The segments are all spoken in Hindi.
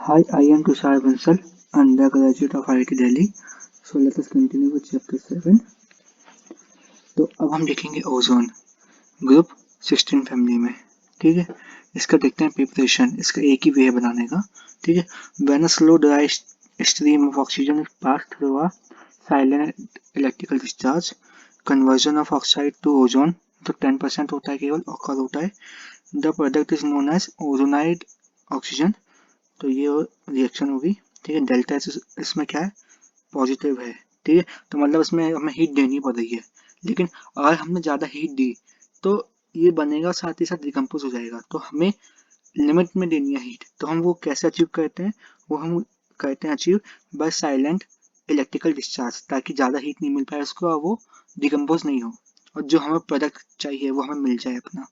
Hi, I am Tushar Bansal, undergraduate of IIT Delhi. So let us continue with chapter 7. तो अब हम देखेंगे ओजोन ग्रुप 16 फैमिली में। ठीक है, इसका देखते हैं प्रिपरेशन। इसका एक ही वे है बनाने का। ठीक है, when a slow dry stream of oxygen is pass through a silent electrical discharge, conversion of oxide to ozone तो 10% होता है केवल ऑकर होता है। The product is known as ozonide oxygen. तो ये रिएक्शन होगी। ठीक है, डेल्टा एस इसमें क्या है, पॉजिटिव है। ठीक है, तो मतलब इसमें हमें हीट देनी पड़ रही है, लेकिन अगर हमने ज़्यादा हीट दी तो ये बनेगा, साथ ही साथ डिकम्पोज हो जाएगा। तो हमें लिमिट में देनी है हीट। तो हम वो कैसे अचीव करते हैं, वो हम करते हैं achieve by silent electrical discharge, ताकि ज़्यादा हीट नहीं मिल पाए उसको और वो डिकम्पोज नहीं हो, और जो हमें प्रोडक्ट चाहिए वो हमें मिल जाए अपना।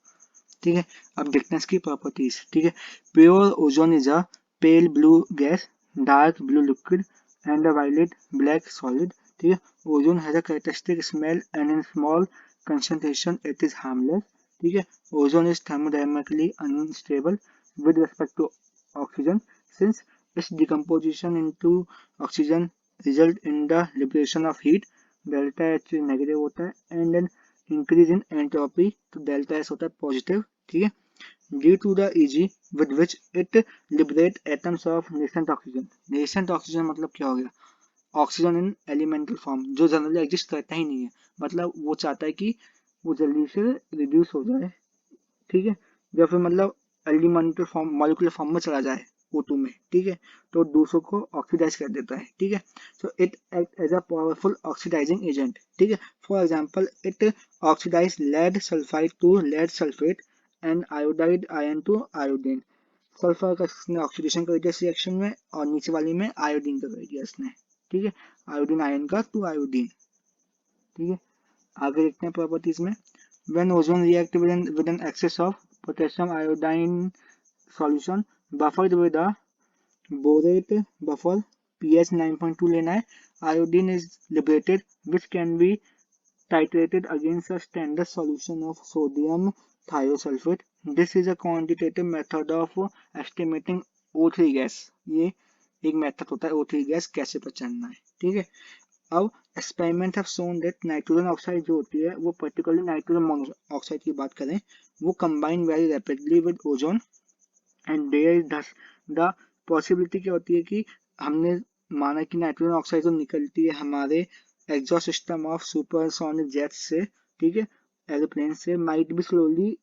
ठीक है, अब देखते हैं इसकी प्रॉपर्टीज। ठीक है, pure ozone is a pale blue gas, dark blue liquid and a violet black solid. ठीक है, ozone has a characteristic smell and in small concentration it is harmless. ठीक है, ozone is thermodynamically unstable with respect to oxygen since its decomposition into oxygen result in the liberation of heat। Delta H negative होता है and then increase in entropy, तो डेल्टा एस होता है पॉजिटिव। ठीक है, due to the easy with which it liberate atoms of nascent oxygen. Nascent oxygen मतलब क्या हो गया, ऑक्सीजन इन एलिमेंटल फॉर्म, जो जनरली एग्जिस्ट करता ही नहीं है। मतलब वो चाहता है कि वो जल्दी से रिड्यूस हो जाए। ठीक है, या फिर मतलब एलिमेंटल फॉर्म मॉलिक्यूलर फॉर्म में चला जाए O2 में। ठीक है, तो दूसरों को ऑक्सीडाइज कर देता है। ठीक है, so it act as a powerful oxidising agent. ठीक है, for example it oxidise lead sulphide to lead sulphate and iodide ion to iodine. Sulphur का इसने ऑक्सीडेशन कर दिया इस रिएक्शन में, और नीचे वाली में आयोडीन का कर दिया इसने। ठीक है, आयोडीन आयन का टू आयोडीन। ठीक है, आगे देखते हैं प्रॉपर्टीज में। When ozone react with an excess of potassium iodine solution buffered with a borate buffer, pH 9.2 लेना है, iodine is liberated which can be titrated against a standard solution of sodium thiosulfate। This is a quantitative method of estimating O3 gas। ये एक मेथड होता है O3 गैस कैसे पहचानना है। ठीक है, अब experiment have shown that nitrogen oxide जो होती है, वो पर्टिकुलरली नाइट्रोजन मोनोऑक्साइड की बात करें, वो combine very rapidly with ozone and there is the possibility क्या होती है कि हमने माना कि नाइट्रोजन ऑक्साइड जो निकलती है हमारे exhaust system of supersonic jet से, ठीक है, एरोप्लेन से, might be slowly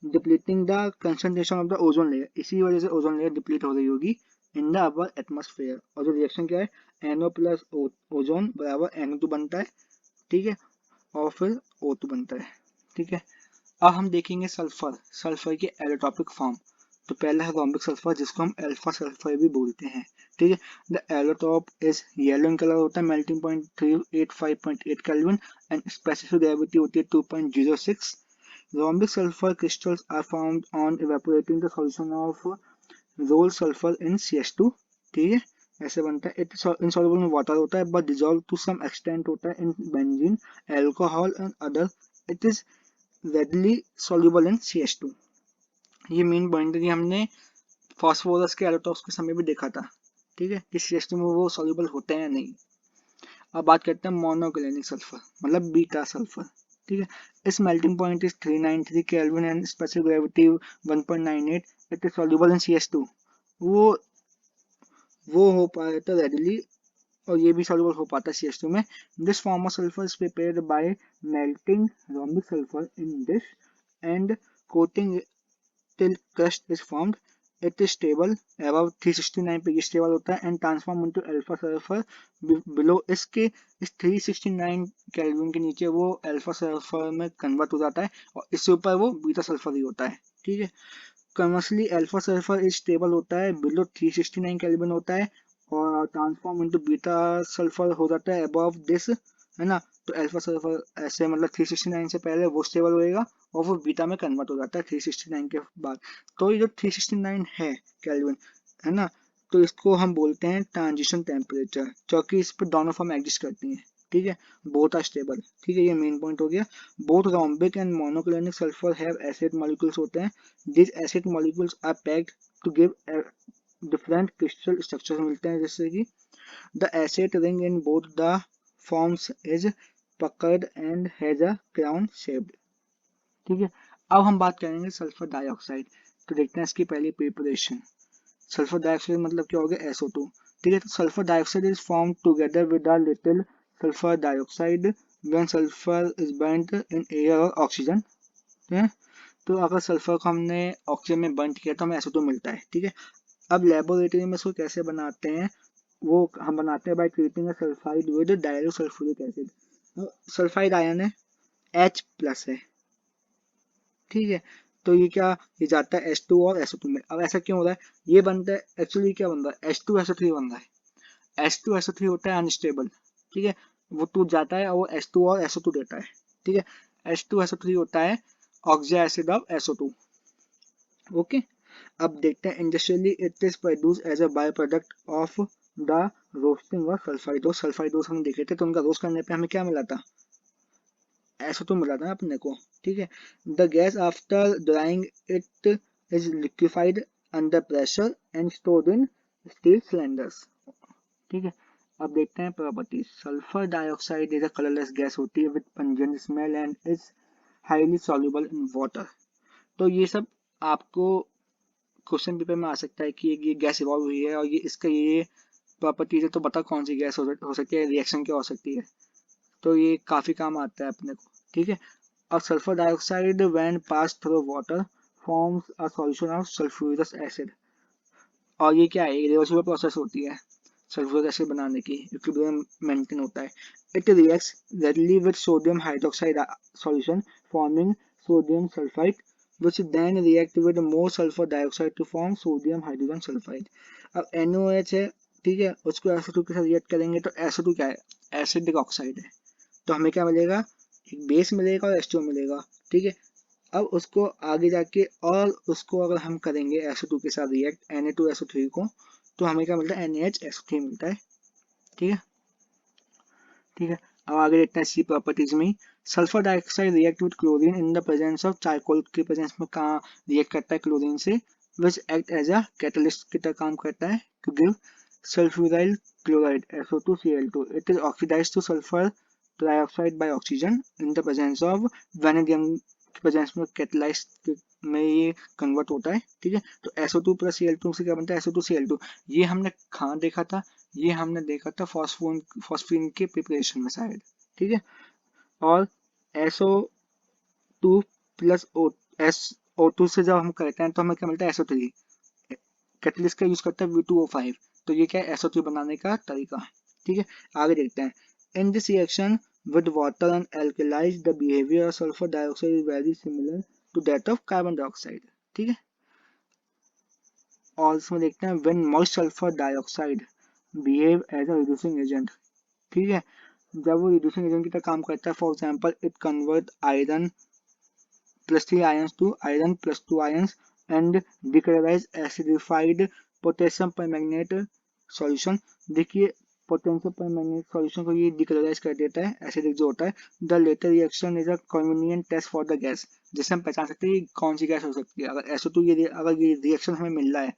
depleting the concentration of the ozone layer. इसी वजह से ओजोन लेयर डिप्लीट हो रही होगी इन द अपर एटमॉस्फेयर। और जो रिएक्शन क्या है, NO प्लस ओजोन बराबर NO2 बनता है। ठीक है, और फिर O2 बनता है। ठीक है, अब हम देखेंगे सल्फर, सल्फर की एलोट्रॉपिक फॉर्म। तो पहला है रोम्बिक सल्फर, जिसको हम अल्फा सल्फर भी बोलते हैं। ठीक है, the allotrope is yellow in colour होता है, melting point 385.8 kelvin and specific gravity होती है 2.06। Rhombic sulfur crystals are formed on evaporating the solution of rolled sulfur in CH2। ठीक है, ऐसे बनता है। इट insoluble में वाटर होता है but dissolved to some extent होता है in benzene, alcohol and other। It is readily soluble in CH2। ये मेन पॉइंट है कि हमने फॉस्फोरस के एलोटॉप्स के समय भी देखा था। ठीक है, कि CH2 में वो soluble होते हैं या नहीं। अब बात करते हैं मोनोक्लिनिक सल्फर, मतलब बीटा सल्फर। ठीक है, इस melting point is 393 kelvin and specific gravity 1.98। It is soluble in CH2। वो वो हो पाता रेडली, और ये भी सॉल्युबल हो पाता है CH2 में। This form of sulphur is prepared by melting rhombic sulphur in dish and coating till crust is formed। It is stable above 369 पे स्टेबल होता है and transform into alpha sulphur below. इसके इस 369 केल्विन के नीचे वो अल्फा सल्फर में कन्वर्ट हो जाता है, और इससे ऊपर वो बीटा सल्फर ही होता है। ठीक है, commercially alpha sulphur is stable होता है, बिलो 369 केल्विन होता है, और ट्रांसफॉर्म इनटू बीटा सल्फर हो जाता है अबव दिस, है ना। तो अल्फा सल्फर ऐसे मतलब 369 से पहले वो स्टेबल होएगा, और वो बीटा में कन्वर्ट हो जाता है 369 के बाद। तो ये जो 369 है केल्विन, है ना, तो इसको हम बोलते हैं ट्रांजिशन टेम्परेचर, क्योंकि इस पर दोनों फॉर्म एग्जिस्ट करती हैं। ठीक है, बोथ आर स्टेबल। ठीक है, ये मेन पॉइंट हो गया। Both rhombic and monoclinic sulphur have acid molecules होते हैं। These acid molecules are packed to give different crystal structure मिलते हैं, जैसे कि the acid ring in both the forms is puckered and has a crown shaped. ठीक है, अब हम बात करेंगे सल्फर डाइऑक्साइड। तो देखते हैं इसकी पहली प्रिपरेशन। सल्फर डाइऑक्साइड मतलब क्या हो गया, SO2। ठीक है, तो sulphur dioxide is form together with a little sulphur dioxide when sulphur is burned in air और ऑक्सीजन। ठीक है, तो अगर सल्फर को हमने ऑक्सीजन में बर्न किया तो हमें SO2 मिलता है। ठीक है, अब लेबोरेटरी में इसको कैसे बनाते हैं, वो हम बनाते हैं by treating sulphide with dilute sulphuric acid. Sulphide ion है, H+ है। ठीक है, तो ये क्या, ये जाता है H2 और SO2 में। अब ऐसा क्यों हो रहा है, ये बनता है एक्चुअली क्या बन रहा है, H2SO3 बन रहा है। H2SO3 होता है अनस्टेबल। ठीक है, वो टूट जाता है और वो H2 और SO2 देता है। ठीक है, H2SO3 होता है ऑक्सिया एसिड ऑफ SO2। ओके, अब देखते हैं industrially it is produce as a by product of the roasting of sulphides. Sulphides हम देखे थे तो उनका रोस्ट करने पे हमें क्या मिला था, SO2 मिला था अपने को। ठीक है, the gas after drawing it is liquefied under pressure and stored in steel cylinders. ठीक है, अब देखते हैं properties. Sulphur dioxide is a colourless gas होती है with pungent smell and is highly soluble in water. तो ये सब आपको क्वेश्चन पेपर में आ सकता है कि ये गैस इवॉल्व हुई है और ये इसका ये प्रॉपर्टीज है, तो बता कौन सी गैस हो सकती है, रिएक्शन क्या हो सकती है। तो ये काफी काम आता है अपने को। ठीक है, अब sulphur dioxide when pass through water forms a solution of sulphurous acid. और ये क्या है, रिवर्सिबल प्रोसेस होती है सल्फ्यूरिक एसिड बनाने की, इक्विलिब्रियम मेंटेन होता है। It reacts readily with sodium hydroxide solution forming sodium sulfite which then react with more sulfur dioxide to form sodium hydrogen sulfide। अब NOH है, ठीक है, उसको SO2 के साथ रिएक्ट करेंगे तो SO2 क्या है, एसिडिक ऑक्साइड है। तो हमें क्या मिलेगा, एक बेस मिलेगा और H2 मिलेगा। ठीक है, अब उसको आगे जाके और उसको अगर हम करेंगे SO2 के साथ रिएक्ट Na2SO3 को, तो हमें क्या मिलता है, NaHSO3 मिलता है। ठीक है, ठीक है, अब आगे देखते हैं सी प्रॉपर्टीज में। Sulphur dioxide react with chlorine in the presence of charcoal के प्रेजेंस में कहाँ रिएक्ट करता है, क्लोरीन से, which act as a catalyst की तरह काम करता है to give sulphuryl chloride SO2Cl2। It is oxidised to sulphur dioxide by oxygen in the presence of vanadium के प्रेजेंस में कैटलाइस्ट में ये कन्वर्ट होता है। ठीक है, तो SO2+Cl2 से क्या बनता है, SO2Cl2। ये हमने कहाँ देखा था, ये हमने देखा था फॉस्फीन के प्रिपरेशन में शायद। ठीक है, और SO2 प्लस SO2 से जब हम करते हैं तो हमें क्या मिलता है, SO3। कैटलिस्ट का यूज करता है V2O5। तो ये क्या है, SO3 बनाने का तरीका। ठीक है, आगे देखते हैं। In this reaction with water and alkalis the behavior of sulfur dioxide is very similar to that of carbon dioxide। ठीक है, और इसमें देखते हैं when moist sulfur dioxide behave as a reducing agent। ठीक है, जब वो रिड्यूसिंग एजेंट की तरह काम करता है, for example it convert iron +3 ions to iron +2 ions and decolorise acidified potassium permanganate solution। देखिए, पोटेशियम परमैंगनेट सॉल्यूशन को ये डिकलराइज कर देता है, एसिडिक जो होता है। The latter reaction is a convenient test for the gas. जिससे हम पहचान सकते हैं कौन सी गैस हो सकती है। अगर SO2 अगर ये रिएक्शन हमें मिल रहा है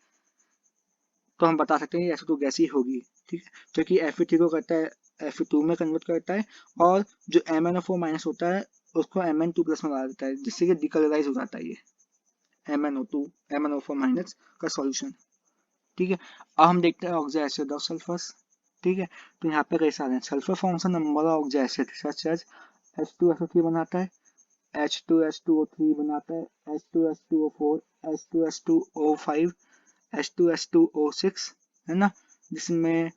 तो हम बता सकते हैं SO2 गैस ही होगी। ठीक है, क्योंकि Fe3 को करता है Fe2 में कन्वर्ट करता है, और जो MnO4- होता है उसको Mn2+ में बना देता है, जिससे कि डिकलराइज हो जाता है ये MnO2 MnO4- का सॉल्यूशन। ठीक है, अब हम देखते हैं ऑक्सिया एसिड ऑफ सल्फर्स। ठीक है, तो यहाँ पे कई सारे हैं। Sulphur forms a number of oxy acid such as H2SO3 बनाता है, H2H2O3 बनाता है, H2H2O4, H2H2O5, H2H2O6, है ना, जिसमें,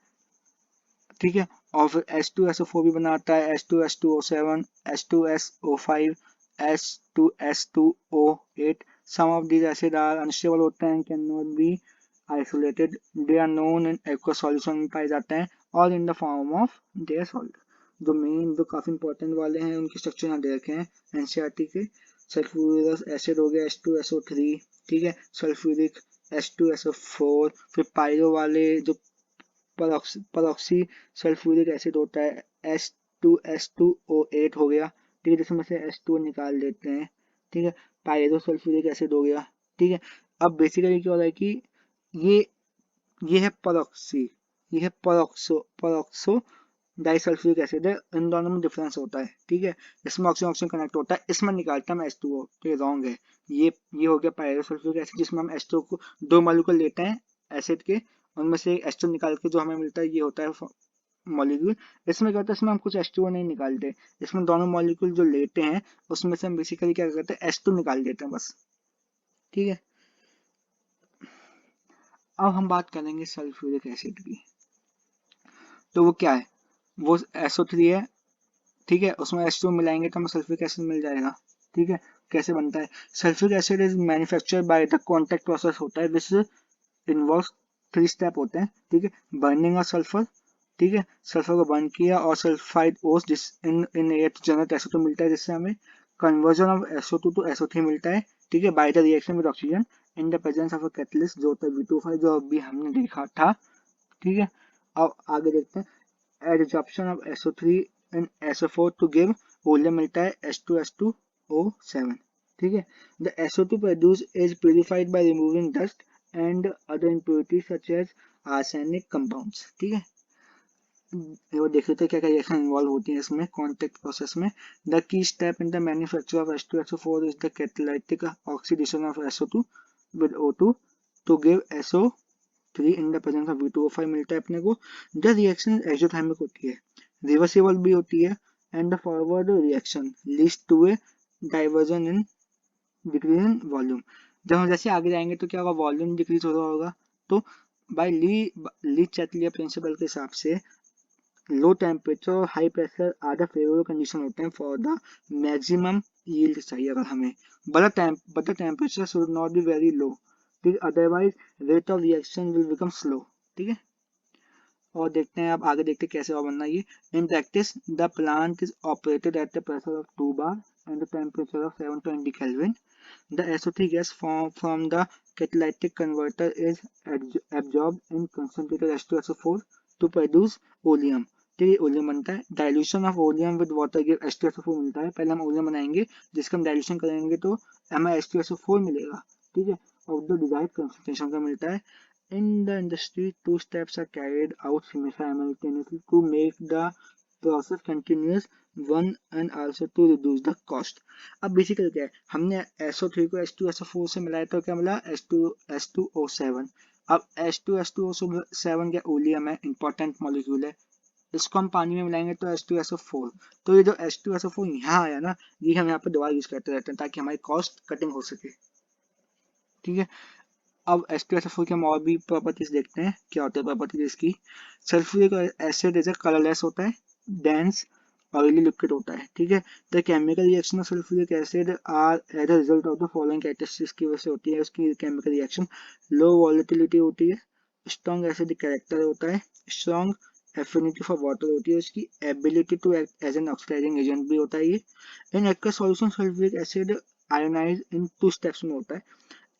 ठीक है, और फिर H2SO4 भी बनाता है, H2H2O7, H2SO5, H2S2O8। Some of these acid are unstable होते हैं, cannot be isolated, they are known in aqua solution में पाए जाते हैं और in the form of their salt. जो मेन जो काफी इंपॉर्टेंट वाले हैं उनके स्ट्रक्चर यहाँ दे रखे हैं एनसीईआरटी के। सल्फ्यूरिक एसिड हो गया H2SO3, ठीक है, सल्फ्यूरिक H2SO4, फिर पायरो वाले जो परऑक्सी सल्फ्यूरिक एसिड होता है H2S2O8 हो गया। ठीक है, जिसमें से H2 निकाल देते हैं। ठीक है, पायरो सल्फ्यूरिक एसिड हो गया। ठीक है, अब बेसिकली क्या हो रहा है कि ये ये है परऑक्सी, ये है परऑक्सो डाइसल्फ्यूरिक एसिड है। इन दोनों में डिफरेंस होता है, ठीक है। इसमें ऑक्सीजन ऑक्सीजन कनेक्ट होता है, इसमें निकालता हम H2O, तो ये रॉन्ग है। ये हो गया पायरोसल्फ्यूरिक एसिड, जिसमें हम H2O को दो मॉलिक्यूल लेते हैं एसिड के, उनमें से H2 निकाल के जो हमें मिलता है ये होता है मॉलिक्यूल। इसमें क्या होता है, इसमें हम कुछ H2O नहीं निकालते, इसमें दोनों मॉलिक्यूल जो लेते हैं उसमें से हम बेसिकली क्या करते हैं, H2 निकाल देते हैं बस, ठीक है। अब हम बात करेंगे सल्फ्यूरिक एसिड की। तो वो क्या है, वो SO3 है, ठीक है। उसमें H2 मिलाएंगे तो हमें सल्फ्यूरिक एसिड मिल जाएगा, ठीक है। कैसे बनता है, sulphuric acid is manufactured by the contact process होता है, दिस इन्वॉल्व 3 स्टेप होते हैं, ठीक है। बर्निंग ऑफ सल्फर, ठीक है, सल्फर को बर्न किया और सल्फाइड ओस जिस in air to generate SO2 मिलता है, जिससे हमें conversion of SO2 to SO3 मिलता है, ठीक है, by the reaction with oxygen in the presence of a catalyst, जो होता है V2O5, जो अभी हमने देखा था, ठीक है। अब आगे देखते हैं, adsorption of SO3 in SO4 to give volume मिलता है H2S2O7, ठीक है। The SO2 produce is purified by removing dust and other impurities such as arsenic compounds, ठीक है। वो देख लेते हैं क्या क्या रिएक्शन इन्वॉल्व होती है इसमें कॉन्टैक्ट प्रोसेस में। The key step in the manufacture of H2SO4 is the catalytic oxidation of SO2 with O2 to give SO3 in the presence of V2O5 मिलता है अपने को। द रिएक्शन एक्सोथर्मिक होती है, रिवर्सिबल भी होती है, and the forward reaction leads to a diversion in decrease in volume. जब हम जैसे आगे जाएंगे तो क्या होगा, वॉल्यूम डिक्रीज हो रहा होगा। तो बाय ली चैटलियर प्रिंसिपल के हिसाब से लो टेम्परेचर और high pressure are the favourable condition होते हैं फॉर द मैक्सिमम यील्ड चाहिए अगर हमें, but the temperature should not be very low, ठीक है, otherwise rate of reaction will become slow, ठीक है। और देखते हैं, अब आगे देखते हैं कैसे और बनना ये। In practice the plant is operated at the pressure of 2 bar and the temperature of 720 Kelvin. The SO3 gas formed from the catalytic converter is absorbed in concentrated H2SO4 to produce oleum, ठीक है, ओलियम बनता है। Dilution of oleum with water give H2SO4 मिलता है। पहले हम ओलियम बनाएंगे, जिसका हम डाइल्यूशन करेंगे तो हमें H2SO4 मिलेगा, ठीक है, और द डिजायर्ड कंसंट्रेशन का मिलता है। In the industry, two steps are carried out simultaneously to make the process continuous, one and also to reduce the cost. अब बेसिकली क्या है, हमने SO3 को H2SO4 से मिलाया तो क्या मिला, H2O7। अब H2O7 क्या ओलियम है, इंपॉर्टेंट मॉलिक्यूल है, इसको हम पानी में मिलाएंगे तो H2SO4। तो ये जो H2SO4 यहाँ आया ना, ये हम यहाँ पे दोबारा यूज करते रहते हैं ताकि हमारी कॉस्ट कटिंग हो सके, ठीक है। अब H2SO4 की हम और भी प्रॉपर्टीज देखते हैं, क्या होता है प्रॉपर्टीज इसकी। सल्फ्यूरिक एसिड जैसे कलरलेस होता है, डेंस ऑयली लिक्विड होता है, ठीक है। The chemical reaction of sulphuric acid are as a result of the following characteristics की वजह से होती है उसकी केमिकल रिएक्शन। लो वॉलेटिलिटी होती है, स्ट्रॉन्ग एसिडिक कैरेक्टर होता है, स्ट्रॉन्ग एफिनिटी फॉर वाटर होती है, उसकी ability to act as an oxidising agent भी होता है ये। In aqueous solution sulphuric acid ionise in 2 steps में होता है।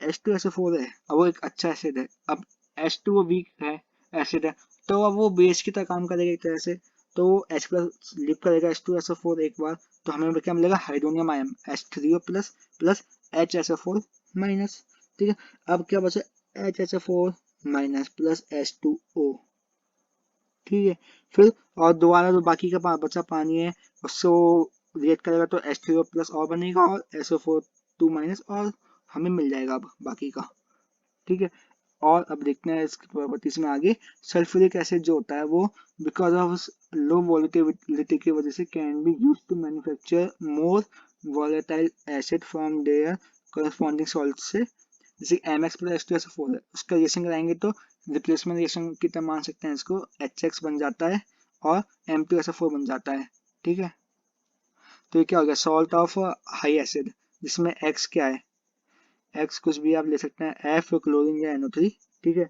H2SO4 है, अब वो एक अच्छा एसिड है। अब H2O वीक है, एसिड है, तो अब वो बेस की तरह काम करेगा एक तरह से, तो वो H प्लस लीव करेगा H2SO4 एक बार, तो हमें क्या मिलेगा, hydronium ion H3O plus plus HSO4 minus, ठीक है। अब क्या बचा, HSO4 माइनस प्लस H2O, ठीक है। फिर और दोबारा जो बाकी का बचा पानी है उससे वो रिएक्ट करेगा तो H3O प्लस और बनेगा और SO4 2 माइनस और हमें मिल जाएगा अब बाकी का, ठीक है। और अब देखते हैं इसकी प्रॉपर्टीज में आगे। सल्फ्यूरिक एसिड जो होता है वो बिकॉज ऑफ लो वॉलेटिलिटी की वजह से can be use to manufacture more volatile acid from their corresponding salt से, जैसे MX प्लस H2SO4 है, उसका रिएक्शन कराएंगे तो रिप्लेसमेंट रिएक्शन की तरह मान सकते हैं इसको, HX बन जाता है और M2SO4 बन जाता है, ठीक है। तो ये क्या हो गया, सॉल्ट ऑफ हाई एसिड, जिसमें X क्या है, एक्स कुछ भी आप ले सकते हैं, एफ क्लोरीन या NO3, ठीक है।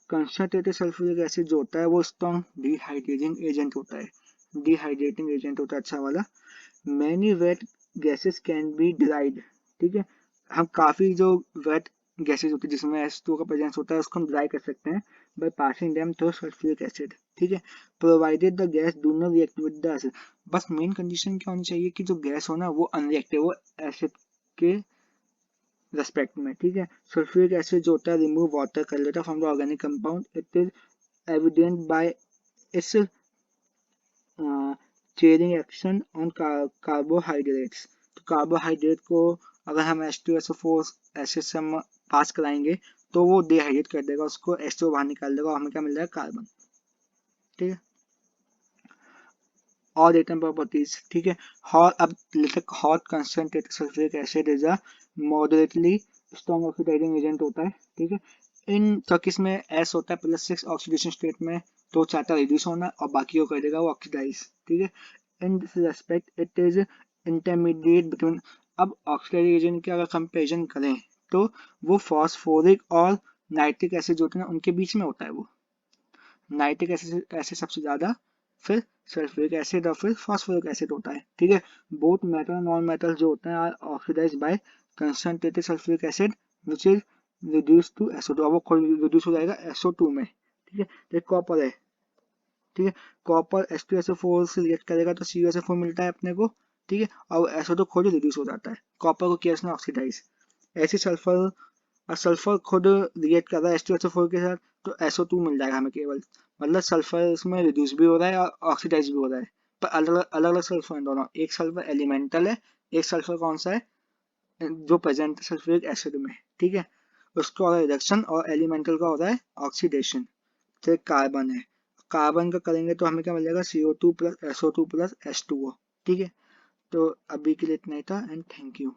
कंसंट्रेटेड सल्फ्यूरिक एसिड जो होता है वो स्ट्रॉन्ग डिहाइड्रेटिंग एजेंट होता है, डिहाइड्रेटिंग एजेंट होता है अच्छा वाला। Many wet gases can be dried, ठीक है। हम काफी जो वेट गैसेस होती है जिसमें H2O का प्रेजेंस होता है उसको हम ड्राई कर सकते हैं by passing them through sulphuric acid, ठीक है, provided the gas do not react with the acid. बस मेन कंडीशन क्या होनी चाहिए कि जो गैस हो ना वो अनरिएक्टिव हो एसिड के रेस्पेक्ट में, ठीक है। सल्फ्यूरिक एसिड जो होता है रिमूव वाटर कर लेता है from the organic compound, it is evident by its charring action on carbohydrates. तो कार्बोहाइड्रेट को अगर हम H2SO4 एसिड से हम पास कराएंगे तो वो डिहाइड्रेट कर देगा उसको, H2 बाहर निकाल देगा और हमें क्या मिल जाएगा, कार्बन, ठीक है। और एटम प्रॉपर्टीज, ठीक है। हॉट, अब hot concentrated sulphuric acid is a moderately strong oxidising agent होता है, ठीक है। इन चौकीस में एस होता है +6 ऑक्सीडेशन स्टेट में, तो चाहता रिड्यूस होना और बाकी को कर देगा वो ऑक्सीडाइज, ठीक है। In this respect it is intermediate between, अब ऑक्सीडाइजिंग एजेंट के अगर कंपेरिजन करें तो वो फॉस्फोरिक और नाइट्रिक एसिड जो होते हैं उनके बीच में होता है, वो नाइट्रिक एसिड सबसे ज्यादा, फिर सल्फ्यूरिक एसिड और फिर फॉस्फोरिक एसिड होता है, ठीक है। बोथ मेटल और नॉन मेटल जो होते हैं are oxidised by concentrated sulphuric acid which is reduce to SO2, अब वो खुद रिड्यूस हो जाएगा SO2 में, ठीक है। तो कॉपर है, ठीक है। कॉपर H2SO4 से रिएक्ट करेगा तो CuSO4 मिलता है अपने को, ठीक है, और SO2 खुद रिड्यूस हो जाता है, कॉपर को किया उसने ऑक्सीडाइज। ऐसे सल्फर, और सल्फर खुद रिएक्ट कर रहा है H2SO4 के साथ तो SO2 मिल जाएगा हमें केवल, मतलब सल्फर इसमें रिड्यूस भी हो रहा है और ऑक्सीडाइज भी हो रहा है, पर अलग अलग सल्फर है दोनों, एक सल्फर एलिमेंटल है, एक सल्फर कौन सा है जो प्रेजेंट है सल्फ्यूरिक एसिड में, ठीक है। उसका हो रहा है रिडक्शन और एलिमेंटल का हो रहा है ऑक्सीडेशन। तो कार्बन है, कार्बन का करेंगे तो हमें क्या मिल जाएगा, CO2 + SO2 + H2O, ठीक है। तो अभी के लिए इतना ही था एंड थैंक यू।